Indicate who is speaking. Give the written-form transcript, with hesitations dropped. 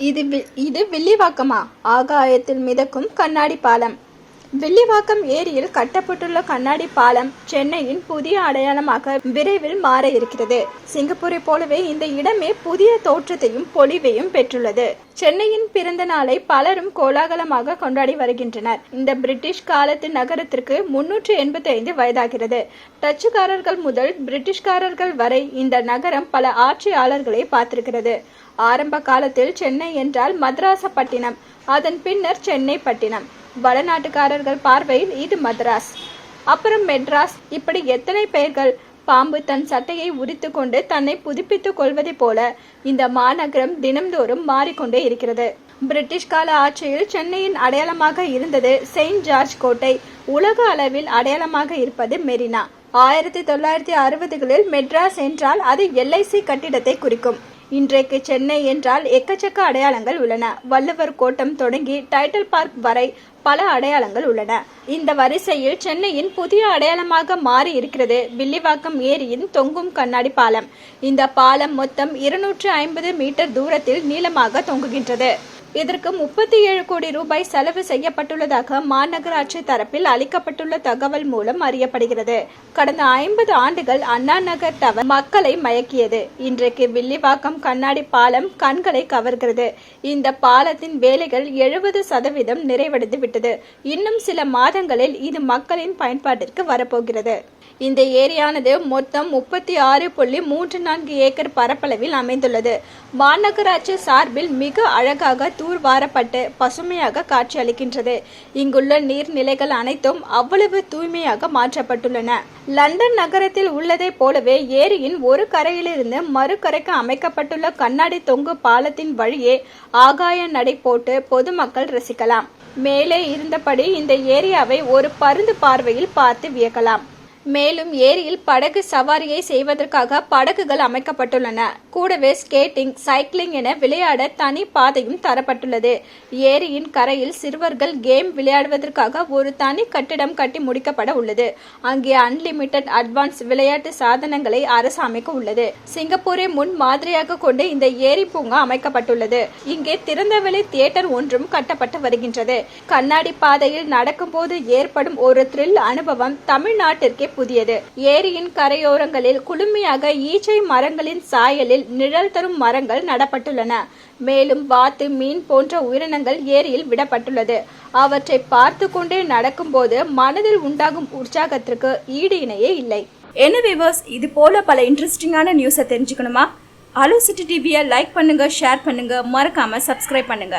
Speaker 1: இது வில்லிவாக்கமா? ஆகாயத்தில் மிதக்கும் கண்ணாடி பாலம். வில்லிவாக்கம் ஏரியில் கட்டப்பட்டுள்ள கண்ணாடி பாலம் சென்னையின் புதிய அடையாளமாக விரைவில் மாற இருக்கிறது. சிங்கப்பூரை போலவே இந்த இடமே புதிய தோற்றத்தையும் பொலிவையும் பெற்றுள்ளது. சென்னையின் பிறந்த நாளை பலரும் கோலாகலமாக கொண்டாடி வருகின்றனர். இந்த பிரிட்டிஷ் காலத்து நகரத்திற்கு 385 வயதாகிறது. டச்சுக்காரர்கள் முதல் பிரிட்டிஷ்காரர்கள் வரை இந்த நகரம் பல ஆட்சியாளர்களை பார்த்திருக்கிறது. ஆரம்ப காலத்தில் சென்னை என்றால் மதராசப்பட்டினம், அதன் பின்னர் சென்னை பட்டினம். வடநாட்டுக்காரர்கள் பார்வையில் இது மதராஸ், அப்புறம் மெட்ராஸ், இப்படி எத்தனை பெயர்கள். பாம்பு தன் சட்டையை உரித்து கொண்டு தன்னை புதுப்பித்துக் கொள்வதை போல இந்த மாநகரம் தினம்தோறும் மாறிக்கொண்டே இருக்கிறது. பிரிட்டிஷ் கால ஆட்சியில் சென்னையின் அடையாளமாக இருந்தது செயின்ட் ஜார்ஜ் கோட்டை. உலக அளவில் அடையாளமாக இருப்பது மெரினா. 1960களில் மெட்ராஸ் என்றால் அது LIC கட்டிடத்தை குறிக்கும். இன்றைக்கு சென்னை என்றால் எக்கச்சக்க அடையாளங்கள் உள்ளன. வள்ளுவர் கோட்டம் தொடங்கி டைட்டில் பார்க் வரை பல அடையாளங்கள் உள்ளன. இந்த வரிசையில் சென்னையின் புதிய அடையாளமாக மாறி இருக்கிறது வில்லிவாக்கம் ஏரியின் தொங்கும் கண்ணாடி பாலம். இந்த பாலம் மொத்தம் 250 மீட்டர் தூரத்தில் நீளமாக தொங்குகின்றது. இதற்கு 37 கோடி ரூபாய் செலவு செய்யப்பட்டுள்ளதாக மாநகராட்சி தரப்பில் அளிக்கப்பட்டுள்ள தகவல் மூலம் அறியப்படுகிறது. கடந்த 50 ஆண்டுகள் அண்ணா நகர் டவர் மக்களை மயக்கியது. இன்றைக்கு வில்லிவாக்கம் கண்ணாடி பாலம் கண்களை கவர்கிறது. இந்த பாலத்தின் வேலைகள் 70% நிறைவடைந்து விட்டது. இன்னும் சில மாதங்களில் இது மக்களின் பயன்பாட்டிற்கு வரப்போகிறது. இந்த ஏரியானது மொத்தம் 36.34 ஏக்கர் பரப்பளவில் அமைந்துள்ளது. மாநகராட்சி சார்பில் மிக அழகாக தூர்வாரப்பட்டு பசுமையாக காட்சியளிக்கின்றது. இங்குள்ள நீர்நிலைகள் அனைத்தும் அவ்வளவு தூய்மையாக மாற்றப்பட்டுள்ளன. லண்டன் நகரத்தில் உள்ளதை போலவே ஏரியின் ஒரு கரையிலிருந்து மறுகரைக்கு அமைக்கப்பட்டுள்ள கண்ணாடி தொங்கு பாலத்தின் வழியே ஆகாய நடை போட்டு பொதுமக்கள் ரசிக்கலாம். மேலே இருந்தபடி இந்த ஏரியாவை ஒரு பருந்து பார்வையில் பார்த்து வியக்கலாம். மேலும் ஏரியில் படகு சவாரியை செய்வதற்காக படகுகள் அமைக்கப்பட்டுள்ளன. கூடவே ஸ்கேட்டிங், சைக்கிளிங் என விளையாட தனி பாதையும் தரப்பட்டுள்ளது. ஏரியின் கரையில் சிறுவர்கள் கேம் விளையாடுவதற்காக ஒரு தனி கட்டிடம் கட்டி முடிக்கப்பட உள்ளது. அங்கே அன்லிமிட்டெட் அட்வான்ஸ் விளையாட்டு சாதனங்களை அரசு அமைக்க உள்ளது. சிங்கப்பூரை முன் மாதிரியாக கொண்டு இந்த ஏரி பூங்கா அமைக்கப்பட்டுள்ளது. இங்கே திறந்தவெளி தியேட்டர் ஒன்றும் கட்டப்பட்டு வருகின்றது. கண்ணாடி பாதையில் நடக்கும் போது ஏற்படும் ஒரு த்ரில் அனுபவம் தமிழ்நாட்டிற்கே புதியது. ஏரியின் கரையோரங்களில் குளுமையாக ஈச்சை மரங்களின் சாயலில் நிழல் தரும் மரங்கள் நடப்பட்டுள்ளன. மேலும் வாத்து, மீன் போன்ற உயிரினங்கள் ஏரியில் விடப்பட்டுள்ளது. அவற்றை பார்த்து கொண்டே நடக்கும் போது மனதில் உண்டாகும் உற்சாகத்திற்கு ஈடு இணையே இல்லை.
Speaker 2: என்ன வியூவர்ஸ், இது போல பல இன்ட்ரெஸ்டிங்கான நியூஸை தெரிஞ்சுக்கணுமா? ஹலோ சிட்டி டிவியை லைக் பண்ணுங்க, ஷேர் பண்ணுங்க, மறக்காம சப்ஸ்கிரைப் பண்ணுங்க.